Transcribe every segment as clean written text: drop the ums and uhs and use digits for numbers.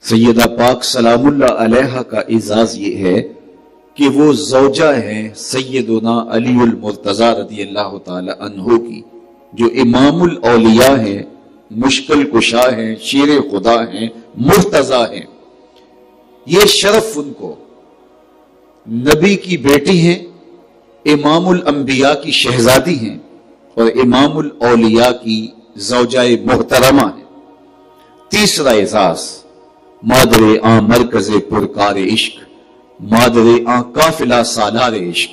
سیدہ پاک سلام اللہ علیہا کا اعزاز یہ ہے کہ وہ زوجہ ہیں سیدنا علی المرتضی رضی اللہ تعالی عنہ کی، جو امام الاولیاء ہیں، مشکل کشا ہیں، شیر خدا ہیں، مرتضی ہیں۔ یہ شرف ان کو، نبی کی بیٹی ہیں، امام الانبیاء کی شہزادی ہیں اور امام الاولیاء کی زوجہ محترمہ ہیں۔ تیسرا اعزاز، مادر آں مرکز پرکار عشق، مادر آں قافلہ سالار عشق،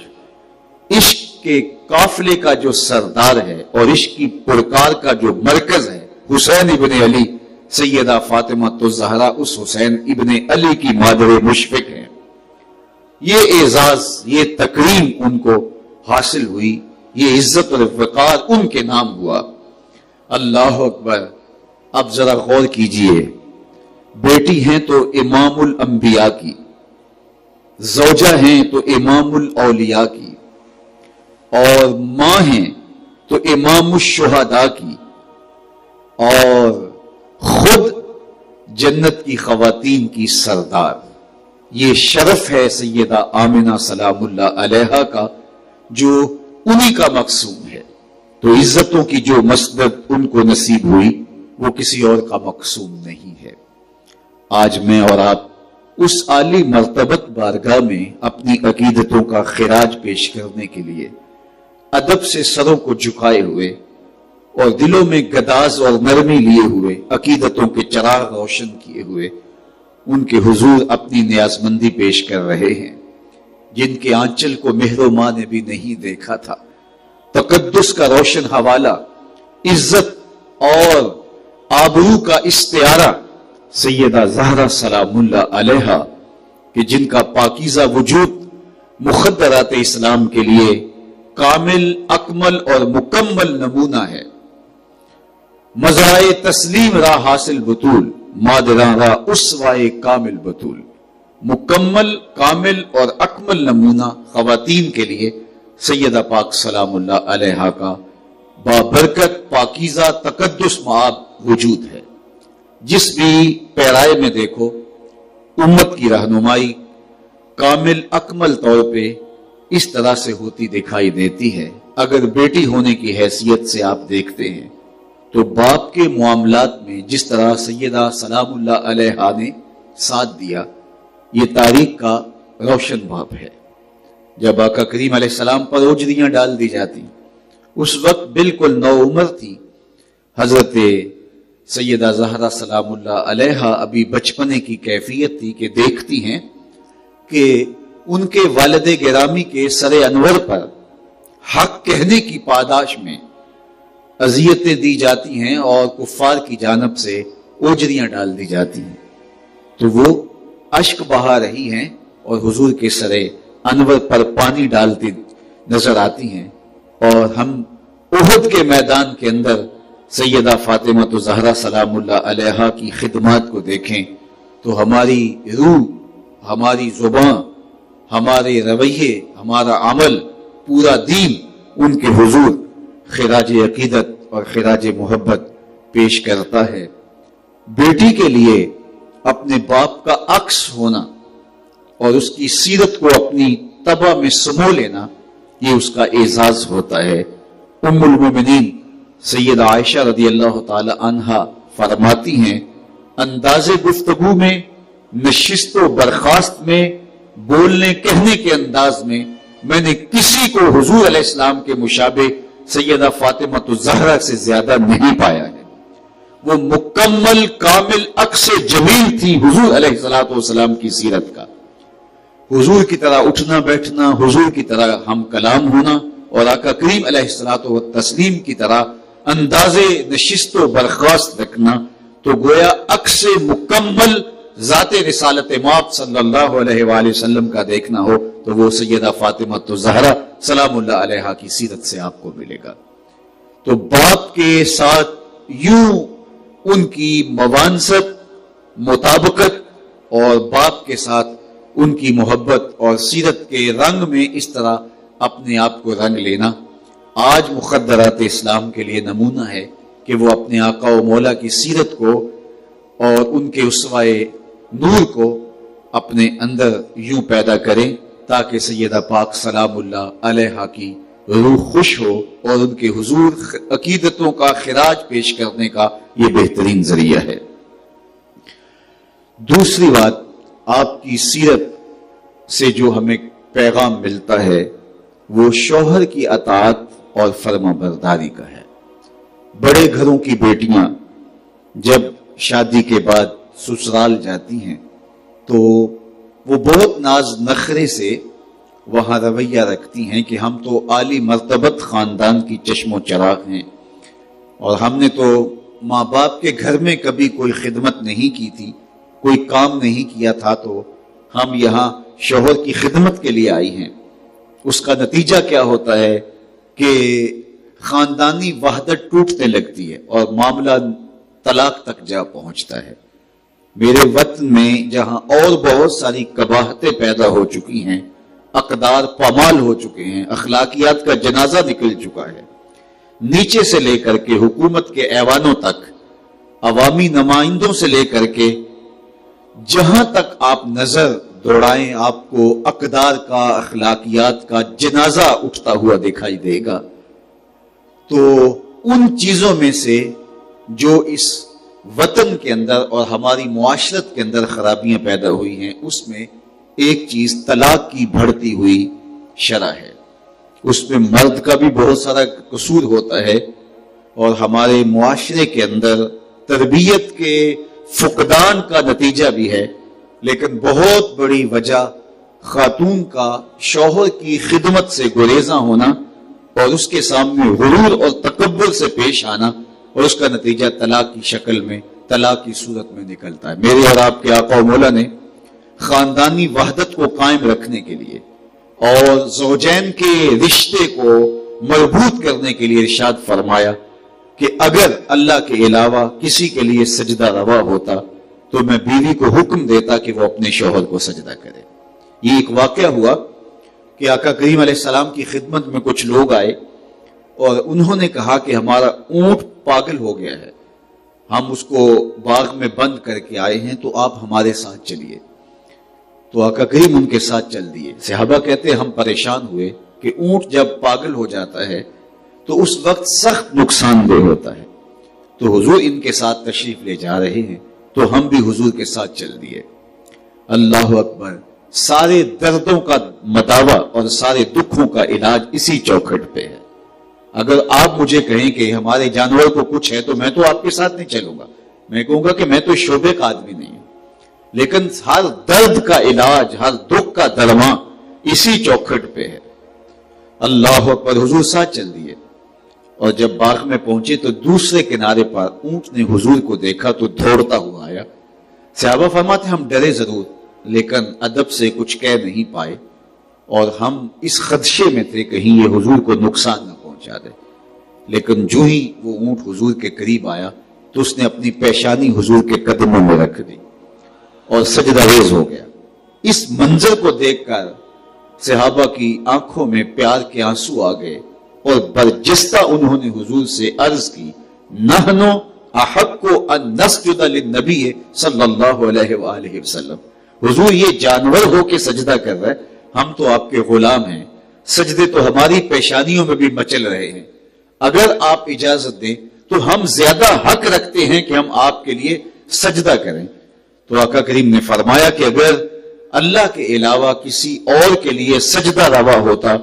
عشق کے قافلے کا جو سردار ہے اور عشق کی پرکار کا جو مرکز ہے، حسین ابن علی، سیدہ فاطمہ الزہرا اس حسین ابن علی کی مادر مشفق ہے۔ یہ اعزاز، یہ تکریم ان کو حاصل ہوئی، یہ عزت اور وقار ان کے نام ہوا۔ اللہ اکبر۔ اب ذرا غور کیجئے، بیٹی ہیں تو امام الانبیاء کی، زوجہ ہیں تو امام الاولیاء کی، اور ماں ہیں تو امام الشہداء کی، اور خود جنت کی خواتین کی سردار۔ یہ شرف ہے سیدہ آمنہ سلام اللہ علیہا کا، جو انہی کا مقصود ہے۔ تو عزتوں کی جو مسند ان کو نصیب ہوئی وہ کسی اور کا مقصود نہیں ہے۔ آج میں اور آپ اس عالی مرتبت بارگاہ میں اپنی عقیدتوں کا خراج پیش کرنے کے لیے ادب سے سروں کو جھکائے ہوئے اور دلوں میں گداز اور نرمی لیے ہوئے، عقیدتوں کے چراغ روشن کیے ہوئے ان کے حضور اپنی نیازمندی پیش کر رہے ہیں، جن کے آنچل کو مہر و ماں نے بھی نہیں دیکھا تھا۔ تقدس کا روشن حوالہ، عزت اور آبرو کا استعارہ سیدہ زہرا سلام اللہ علیہا، کہ جن کا پاکیزہ وجود مخدرات اسلام کے لیے کامل، اکمل اور مکمل نمونہ ہے۔ مزرعہ تسلیم را حاصل بطول، مادراں را اسوائے کامل بطول۔ مکمل، کامل اور اکمل نمونہ خواتین کے لیے سیدہ پاک سلام اللہ علیہا کا بابرکت، پاکیزہ، تقدس مآب وجود ہے۔ جس بھی پیرائے میں دیکھو، امت کی رہنمائی کامل، اکمل طور پہ اس طرح سے ہوتی دکھائی دیتی ہے۔ اگر بیٹی ہونے کی حیثیت سے آپ دیکھتے ہیں تو باپ کے معاملات میں جس طرح سیدہ سلام اللہ علیہا نے ساتھ دیا، یہ تاریخ کا روشن باب ہے۔ جب آقا کریم علیہ السلام پر اوجریاں ڈال دی جاتی، اس وقت بالکل نو عمر تھی حضرت سیدہ زہرا سلام اللہ علیہا، ابھی بچپنے کی کیفیت تھی کہ دیکھتی ہیں کہ ان کے والد گرامی کے سر انور پر حق کہنے کی پاداش میں اذیتیں دی جاتی ہیں اور کفار کی جانب سے اوجریاں ڈال دی جاتی ہیں، تو وہ اشک بہا رہی ہیں اور حضور کے سر انور پر پانی ڈالتی نظر آتی ہیں۔ اور ہم احد کے میدان کے اندر سیدہ فاطمہ الزہرا سلام اللہ علیہا کی خدمات کو دیکھیں تو ہماری روح، ہماری زبان، ہمارے رویے، ہمارا عمل، پورا دین ان کے حضور خراج عقیدت اور خراج محبت پیش کرتا ہے۔ بیٹی کے لیے اپنے باپ کا عکس ہونا اور اس کی سیرت کو اپنی طبع میں سمو لینا، یہ اس کا اعزاز ہوتا ہے۔ ام المومنین سیدہ عائشہ رضی اللہ تعالی عنہا فرماتی ہیں، انداز گفتگو میں، نشست و برخاست میں، بولنے کہنے کے انداز میں نے کسی کو حضور علیہ السلام کے مشابہ سیدہ فاطمہ الزہرا سے زیادہ نہیں پایا ہے۔ وہ مکمل، کامل، عکس جمیل تھی حضور علیہ السلام کی سیرت کا۔ حضور کی طرح اٹھنا بیٹھنا، حضور کی طرح ہم کلام ہونا، اور آقا کریم علیہ الصلوۃ والتسلیم کی طرح انداز نشست و برخاست رکھنا، تو گویا عکس مکمل ذات رسالت مآب صلی اللہ علیہ وآلہ وسلم کا دیکھنا ہو تو وہ سیدہ فاطمہ الزہرا سلام اللہ علیہا کی سیرت سے آپ کو ملے گا۔ تو باپ کے ساتھ یوں ان کی موانست، مطابقت، اور باپ کے ساتھ ان کی محبت اور سیرت کے رنگ میں اس طرح اپنے آپ کو رنگ لینا آج مخدرات اسلام کے لیے نمونہ ہے کہ وہ اپنے آقا و مولا کی سیرت کو اور ان کے اسوائے نور کو اپنے اندر یوں پیدا کریں تاکہ سیدہ پاک سلام اللہ علیہا کی روح خوش ہو اور ان کے حضور عقیدتوں کا خراج پیش کرنے کا یہ بہترین ذریعہ ہے۔ دوسری بات، آپ کی سیرت سے جو ہمیں پیغام ملتا ہے وہ شوہر کی اطاعت اور فرما برداری کا ہے۔ بڑے گھروں کی بیٹیاں جب شادی کے بعد سسرال جاتی ہیں تو وہ بہت ناز نخرے سے وہاں رویہ رکھتی ہیں کہ ہم تو عالی مرتبت خاندان کی چشم و چراغ ہیں اور ہم نے تو ماں باپ کے گھر میں کبھی کوئی خدمت نہیں کی تھی، کوئی کام نہیں کیا تھا، تو ہم یہاں شوہر کی خدمت کے لیے آئی ہیں۔ اس کا نتیجہ کیا ہوتا ہے کہ خاندانی وحدت ٹوٹنے لگتی ہے اور معاملہ طلاق تک جا پہنچتا ہے۔ میرے وطن میں جہاں اور بہت ساری قباحتیں پیدا ہو چکی ہیں، اقدار پامال ہو چکے ہیں، اخلاقیات کا جنازہ نکل چکا ہے، نیچے سے لے کر کے حکومت کے ایوانوں تک، عوامی نمائندوں سے لے کر کے جہاں تک آپ نظر دوڑائیں آپ کو اقدار کا، اخلاقیات کا جنازہ اٹھتا ہوا دکھائی دے گا۔ تو ان چیزوں میں سے جو اس وطن کے اندر اور ہماری معاشرت کے اندر خرابیاں پیدا ہوئی ہیں، اس میں ایک چیز طلاق کی بڑھتی ہوئی شرح ہے۔ اس میں مرد کا بھی بہت سارا قصور ہوتا ہے اور ہمارے معاشرے کے اندر تربیت کے فقدان کا نتیجہ بھی ہے، لیکن بہت بڑی وجہ خاتون کا شوہر کی خدمت سے گریزاں ہونا اور اس کے سامنے غرور اور تکبر سے پیش آنا، اور اس کا نتیجہ طلاق کی شکل میں، طلاق کی صورت میں نکلتا ہے۔ میرے اور آپ کے آقا و مولا نے خاندانی وحدت کو قائم رکھنے کے لیے اور زوجین کے رشتے کو مربوط کرنے کے لیے ارشاد فرمایا کہ اگر اللہ کے علاوہ کسی کے لیے سجدہ روا ہوتا تو میں بیوی کو حکم دیتا کہ وہ اپنے شوہر کو سجدہ کرے۔ یہ ایک واقعہ ہوا کہ آقا کریم علیہ السلام کی خدمت میں کچھ لوگ آئے اور انہوں نے کہا کہ ہمارا اونٹ پاگل ہو گیا ہے، ہم اس کو باغ میں بند کر کے آئے ہیں، تو آپ ہمارے ساتھ چلیے۔ تو آقا کریم ان کے ساتھ چل دیے۔ صحابہ کہتے ہیں ہم پریشان ہوئے کہ اونٹ جب پاگل ہو جاتا ہے تو اس وقت سخت نقصان دہ ہوتا ہے، تو حضور ان کے ساتھ تشریف لے جا رہے ہیں تو ہم بھی حضور کے ساتھ چل دیے۔ اللہ اکبر! سارے دردوں کا مداوا اور سارے دکھوں کا علاج اسی چوکھٹ پہ ہے۔ اگر آپ مجھے کہیں کہ ہمارے جانور کو کچھ ہے تو میں تو آپ کے ساتھ نہیں چلوں گا، میں کہوں گا کہ میں تو شعبے کا آدمی نہیں ہوں، لیکن ہر درد کا علاج، ہر دکھ کا درما اسی چوکھٹ پہ ہے۔ اللہ اکبر! حضور ساتھ چل دیے اور جب باغ میں پہنچے تو دوسرے کنارے پر اونٹ نے حضور کو دیکھا تو دوڑتا ہوا آیا۔ صحابہ فرماتے ہم ڈرے ضرور لیکن ادب سے کچھ کہہ نہیں پائے اور ہم اس خدشے میں تھے کہیں یہ حضور کو نقصان نہ پہنچا دے، لیکن جو ہی وہ اونٹ حضور کے قریب آیا تو اس نے اپنی پیشانی حضور کے قدموں میں رکھ دی اور سجدہ ریز ہو گیا۔ اس منظر کو دیکھ کر صحابہ کی آنکھوں میں پیار کے آنسو آ گئے اور برجستہ انہوں نے حضور سے عرض کی، نحنو احق ان نسجد للنبی صلی اللہ علیہ وآلہ وسلم، حضور یہ جانور ہو کے سجدہ کر رہا ہے، ہم تو آپ کے غلام ہیں، سجدے تو ہماری پیشانیوں میں بھی مچل رہے ہیں، اگر آپ اجازت دیں تو ہم زیادہ حق رکھتے ہیں کہ ہم آپ کے لیے سجدہ کریں۔ تو آقا کریم نے فرمایا کہ اگر اللہ کے علاوہ کسی اور کے لیے سجدہ روا ہوتا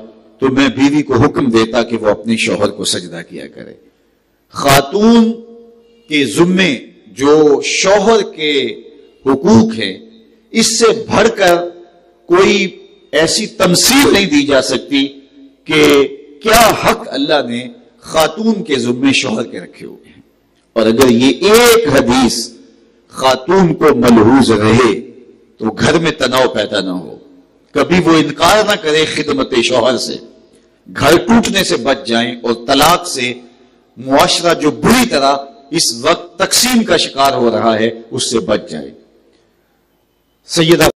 تو میں بیوی کو حکم دیتا کہ وہ اپنے شوہر کو سجدہ کیا کرے۔ خاتون کے ذمے جو شوہر کے حقوق ہیں، اس سے بڑھ کر کوئی ایسی تمثیل نہیں دی جا سکتی کہ کیا حق اللہ نے خاتون کے ذمے شوہر کے رکھے ہوئے ہیں، اور اگر یہ ایک حدیث خاتون کو ملحوظ رہے تو گھر میں تناؤ پیدا نہ ہو، کبھی وہ انکار نہ کرے خدمت شوہر سے، گھر ٹوٹنے سے بچ جائیں اور طلاق سے معاشرہ جو بری طرح اس وقت تقسیم کا شکار ہو رہا ہے اس سے بچ جائے۔ سیدہ